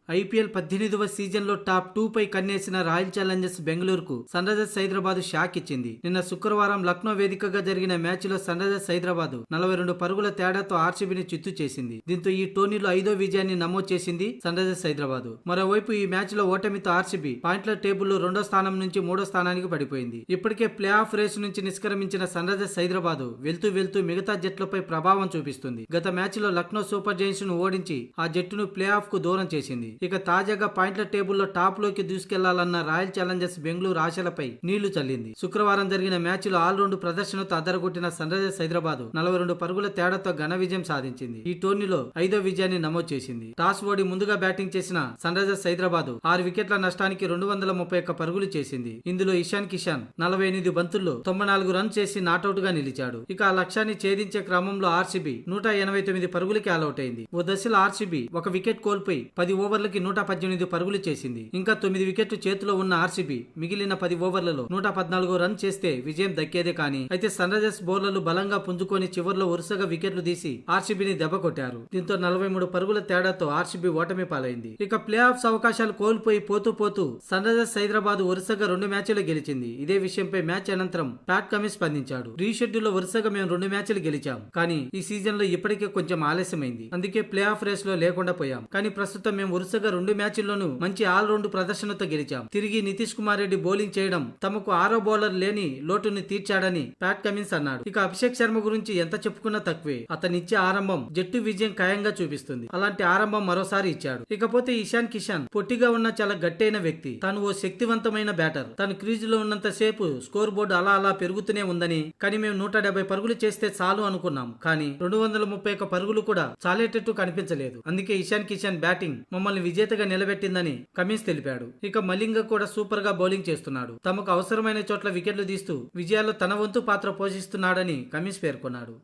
IPL 18వ సీజన్లో top 2 పై కన్నేసిన royal Challengers బెంగళూరుకు sun Risers Hyderabad shock ఇచ్చింది. నిన్న శుక్రవారం లక్నో వేదికగా జరిగిన మ్యాచ్లో సన్ రైజర్స్ హైదరాబాద్ 42 పరుగుల తేడాతో ఆర్సీబీని చిత్తు చేసింది. దీంతో ఈ టోర్నీలో 5వ విజయాన్ని నమోదు చేసింది సన్ రైజర్స్ హైదరాబాద్. మరోవైపు ఈ మ్యాచ్లో ఓటమితో ఆర్సీబీ పాయింట్ల టేబుల్లో 2వ స్థానం నుంచి 3వ స్థానానికి పడిపోయింది. ఇప్పటికే ప్లే ఆఫ్ రేసు నుంచి నిష్క్రమించిన సన్ రైజర్స్ హైదరాబాద్ వెళ్తూ మిగతా జట్లపై ప్రభావం చూపిస్తుంది. గత మ్యాచ్లో లక్నో సూపర్ జైంట్స్ ను ఓడించి ఆ జట్టును ప్లే ఆఫ్ కు దూరం చేసింది. ఇక తాజాగా పాయింట్ల టేబుల్లో టాప్ లోకి దూసుకెళ్లాలన్న రాయల్ ఛాలెంజర్స్ బెంగళూరు ఆశలపై నీళ్లు చల్లింది. శుక్రవారం జరిగిన మ్యాచ్లో ఆల్రౌండ్ ప్రదర్శనతో అదరగొట్టిన సన్ రైజర్స్ హైదరాబాద్ 42 పరుగుల తేడాతో ఘన విజయం సాధించింది. ఈ టోర్నీలో 5వ విజయాన్ని నమోదు చేసింది. టాస్ ఓడి ముందుగా బ్యాటింగ్ చేసిన సన్ రైజర్స్ హైదరాబాద్ 6 వికెట్ల నష్టానికి 231 పరుగులు చేసింది. ఇందులో ఇషాన్ కిషాన్ 48 బంతుల్లో 94 రన్స్ చేసి నాటౌట్ గా నిలిచాడు. ఇక ఆ లక్ష్యాన్ని ఛేదించే క్రమంలో ఆర్సీబీ 189 పరుగులకి ఆలౌట్ అయింది. ఓ దశలో ఆర్సీబీ ఒక వికెట్ కోల్పోయి 10 ఓవర్లకి 118 పరుగులు చేసింది. ఇంకా 9 వికెట్లు చేతిలో ఉన్న ఆర్సీబీ మిగిలిన 10 ఓవర్లలో 114 రన్ చేస్తే విజయం దక్కేదే కానీ అయితే సన్ రైజర్స్ బౌలర్లు బలంగా పుంజుకొని చివర్లో వరుసగా వికెట్లు తీసి ఆర్సీబీని దెబ్బ కొట్టారు. దీంతో 43 పరుగుల తేడాతో ఆర్సీబీ ఓటమి పాలైంది. ఇక ప్లే ఆఫ్స్ అవకాశాలు కోల్పోయి పోతూ సన్ రైజర్స్ హైదరాబాద్ వరుసగా 2 మ్యాచ్లు గెలిచింది. ఇదే విషయంపై మ్యాచ్ అనంతరం ప్యాట్ కమిన్స్ స్పందించాడు. రీషెడ్యూల్ లో వరుసగా మేము 2 మ్యాచ్లు గెలిచాం, కానీ ఈ సీజన్ లో ఇప్పటికే కొంచెం ఆలస్యమైంది. అందుకే ప్లే ఆఫ్ రేస్ లో లేకుండా పోయాం. కానీ ప్రస్తుతం మేము వరుసగా 2 మ్యాచ్ల్లోనూ మంచి ఆల్రౌండ్ ప్రదర్శనతో గెలిచాం. తిరిగి నితీష్ కుమార్ రెడ్డి బౌలింగ్ చేయడం తమకు 6వ బౌలర్ లేని లోటుని తీర్చాడని ప్యాట్ కమిన్స్ అన్నాడు. ఇక అభిషేక్ శర్మ గురించి ఎంత చెప్పుకున్నా తక్కువే. అతనిచ్చే ఆరంభం జట్టు విజయం ఖాయంగా చూపిస్తుంది. అలాంటి ఆరంభం మరోసారి ఇచ్చాడు. ఇకపోతే ఇషాన్ కిషాన్ పొట్టిగా ఉన్న చాలా గట్టైన వ్యక్తి. తాను ఓ శక్తివంతమైన బ్యాటర్. తను క్రీజులో ఉన్నంత సేపు స్కోర్ బోర్డు అలా పెరుగుతూనే ఉందని, కానీ మేము 170 పరుగులు చేస్తే చాలు అనుకున్నాం. కానీ 231 పరుగులు కూడా చాలేటట్టు కనిపించలేదు. అందుకే ఇషాన్ కిషాన్ బ్యాటింగ్ మమ్మల్ని విజేతగా నిలబెట్టిందని కమిన్స్ తెలిపాడు. ఇక మలింగ కూడా సూపర్ గా బౌలింగ్ చేస్తున్నాడు. తమకు అవసరమైన చోట్ల వికెట్లు తీస్తూ విజయాల్లో తన వంతు పాత్ర పోషిస్తున్నాడని కమిన్స్ పేర్కొన్నాడు.